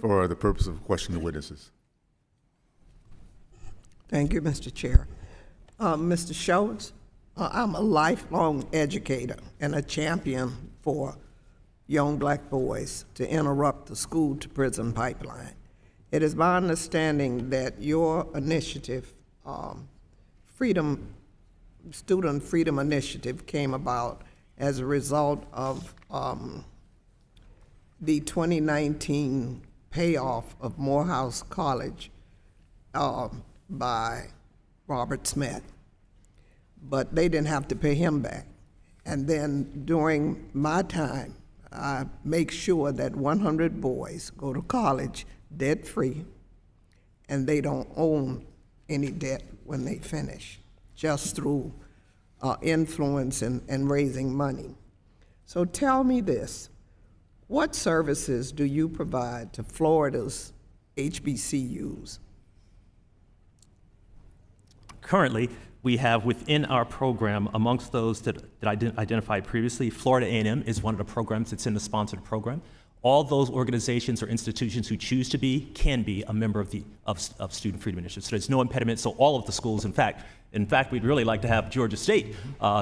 for the purpose of questioning the witnesses. Thank you, Mr. Chair. Mr. Schultz, I'm a lifelong educator and a champion for young black boys to interrupt the school-to-prison pipeline. It is my understanding that your initiative, Student Freedom Initiative, came about as a result of the 2019 payoff of Morehouse College by Robert Smith. But they didn't have to pay him back. And then during my time, I make sure that 100 boys go to college debt-free, and they don't own any debt when they finish, just through influence and raising money. So tell me this, what services do you provide to Florida's HBCUs? Currently, we have within our program, amongst those that I identified previously, Florida A&M is one of the programs that's in the sponsored program. All those organizations or institutions who choose to be can be a member of Student Freedom Initiative. So there's no impediment. So all of the schools, in fact, we'd really like to have Georgia State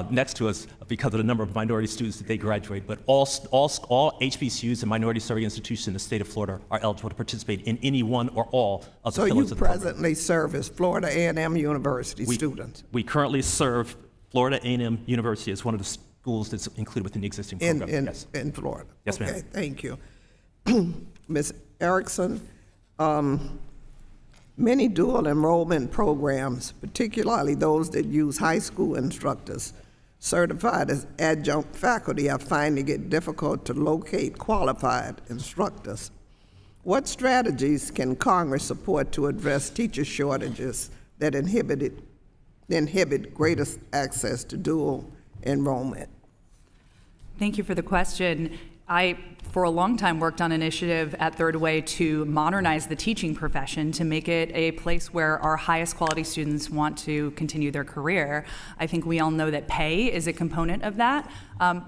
next to us because of the number of minority students that they graduate. But all HBCUs and minority-serving institutions in the state of Florida are eligible to participate in any one or all of the pillars of the program. So you presently serve as Florida A&M University students? We currently serve Florida A&M University as one of the schools that's included within the existing program. Yes. In Florida? Yes, ma'am. Okay, thank you. Ms. Erickson, many dual enrollment programs, particularly those that use high school instructors certified as adjunct faculty, are finding it difficult to locate qualified instructors. What strategies can Congress support to address teacher shortages that inhibit greater access to dual enrollment? Thank you for the question. I, for a long time, worked on an initiative at Third Way to modernize the teaching profession to make it a place where our highest quality students want to continue their career. I think we all know that pay is a component of that,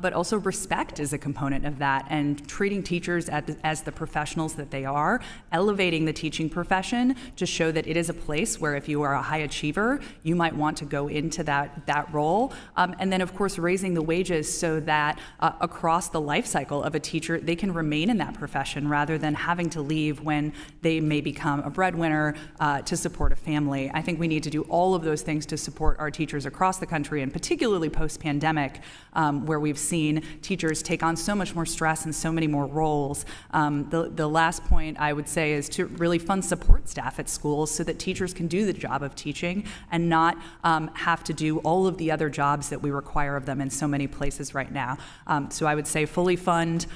but also respect is a component of that, and treating teachers as the professionals that they are, elevating the teaching profession to show that it is a place where if you are a high achiever, you might want to go into that role. And then, of course, raising the wages so that across the life cycle of a teacher, they can remain in that profession rather than having to leave when they may become a breadwinner to support a family. I think we need to do all of those things to support our teachers across the country, and particularly post-pandemic, where we've seen teachers take on so much more stress and so many more roles. The last point I would say is to really fund support staff at schools so that teachers can do the job of teaching and not have to do all of the other jobs that we require of them in so many places right now. So I would say fully fund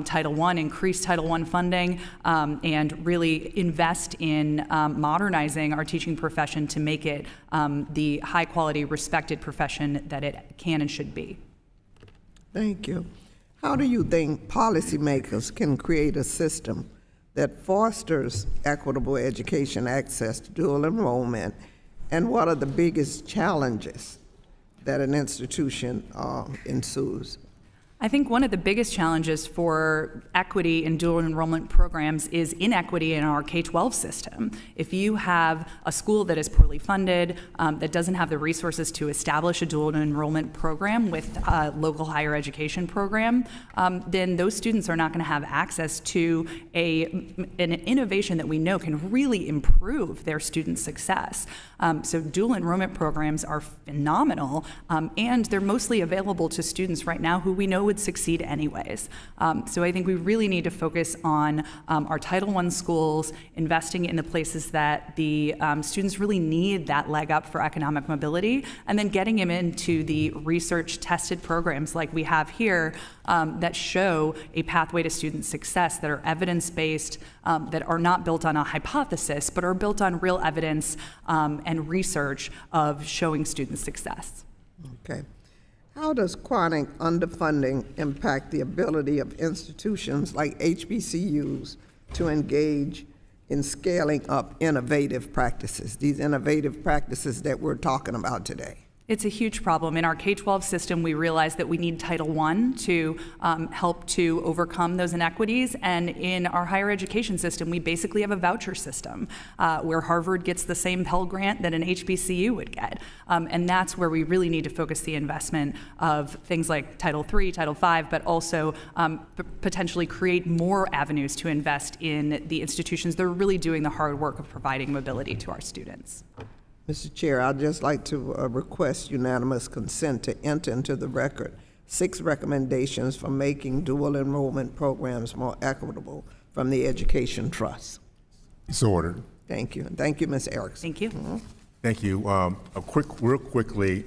Title I, increase Title I funding, and really invest in modernizing our teaching profession to make it the high quality, respected profession that it can and should be. Thank you. How do you think policymakers can create a system that fosters equitable education access to dual enrollment, and what are the biggest challenges that an institution ensues? I think one of the biggest challenges for equity in dual enrollment programs is inequity in our K-12 system. If you have a school that is poorly funded, that doesn't have the resources to establish a dual enrollment program with a local higher education program, then those students are not going to have access to an innovation that we know can really improve their student success. So dual enrollment programs are phenomenal, and they're mostly available to students right now who we know would succeed anyways. So I think we really need to focus on our Title I schools, investing in the places that the students really need that leg up for economic mobility, and then getting them into the research-tested programs like we have here that show a pathway to student success, that are evidence-based, that are not built on a hypothesis, but are built on real evidence and research of showing student success. Okay. How does chronic underfunding impact the ability of institutions like HBCUs to engage in scaling up innovative practices, these innovative practices that we're talking about today? It's a huge problem. In our K-12 system, we realize that we need Title I to help to overcome those inequities. And in our higher education system, we basically have a voucher system where Harvard gets the same Pell Grant that an HBCU would get. And that's where we really need to focus the investment of things like Title III, Title V, but also potentially create more avenues to invest in the institutions that are really doing the hard work of providing mobility to our students. Mr. Chair, I'd just like to request unanimous consent to enter into the record 6 recommendations for making dual enrollment programs more equitable from the Education Trust. So ordered. Thank you. And thank you, Ms. Erickson. Thank you. Thank you. Real quickly,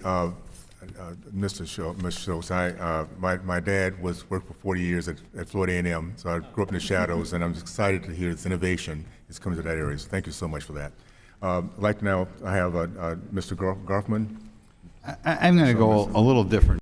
Ms. Schultz, my dad worked for 40 years at Florida A&M, so I grew up in the shadows, and I'm excited to hear this innovation is coming to that area. So thank you so much for that. I'd like to now have Mr. Garfman. I'm going to go a little different